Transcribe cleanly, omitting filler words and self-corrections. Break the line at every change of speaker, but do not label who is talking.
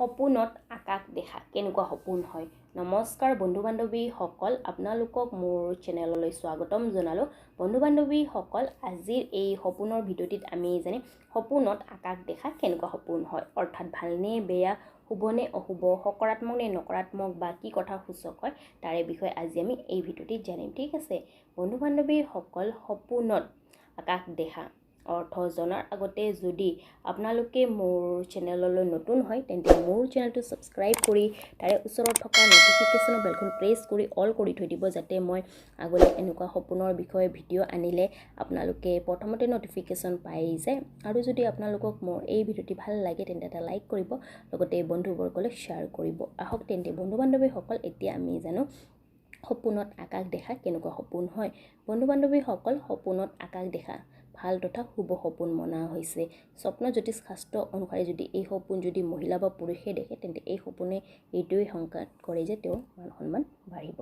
সপোনত আকাশ দেখা কেনেকুৱা সপোন হয়। নমস্কাৰ বন্ধু বান্ধৱীসকল, আপোনালোকক মোৰ চেনেললৈ স্বাগতম জনালোঁ। বন্ধু বান্ধৱীসকল, আজিৰ এই সপোনৰ ভিডিঅ'টিত আমি জানিম সপোনত আকাশ দেখা কেনেকুৱা সপোন হয়, অৰ্থাৎ ভালনে বেয়া, শুভনে অশুভ, সকাৰাত্মক নে নকাৰাত্মক বা কি কথা সূচক হয় তাৰে বিষয়ে আজি আমি এই ভিডিঅ'টিত জানিম। ঠিক আছে বন্ধু বান্ধৱীসকল, সপোনত আকাশ দেখা অৰ্থ জনাৰ আগতে যদি আপোনালোকে মোৰ চেনেললৈ নতুন হয় তেন্তে মোৰ চেনেলটো ছাবস্ক্ৰাইব কৰি তাৰে ওচৰত থকা নটিফিকেশ্যনৰ বেলখন প্ৰেছ কৰি অল কৰি থৈ দিব, যাতে মই আগলৈ এনেকুৱা সপোনৰ বিষয়ে ভিডিঅ' আনিলে আপোনালোকে প্ৰথমতে নটিফিকেশ্যন পাই যায়। আৰু যদি আপোনালোকক মোৰ এই ভিডিঅ'টি ভাল লাগে তেন্তে এটা লাইক কৰিব, লগতে বন্ধুবৰ্গলৈ শ্বেয়াৰ কৰিব। আহক তেন্তে বন্ধু বান্ধৱীসকল, এতিয়া আমি জানো সপোনত আকাশ দেখা কেনেকুৱা সপোন হয়। বন্ধু বান্ধৱীসকল, সপোনত আকাশ দেখা ভাল তথা শুভ সপোন মনা হৈছে। স্বপ্ন জ্যোতিষ শাস্ত্ৰ অনুসাৰে যদি এই সপোন যদি মহিলা বা পুৰুষে দেখে তেন্তে এই সপোনে এইটোৱে সংকেত কৰে যে তেওঁৰ মান সন্মান বাঢ়িব।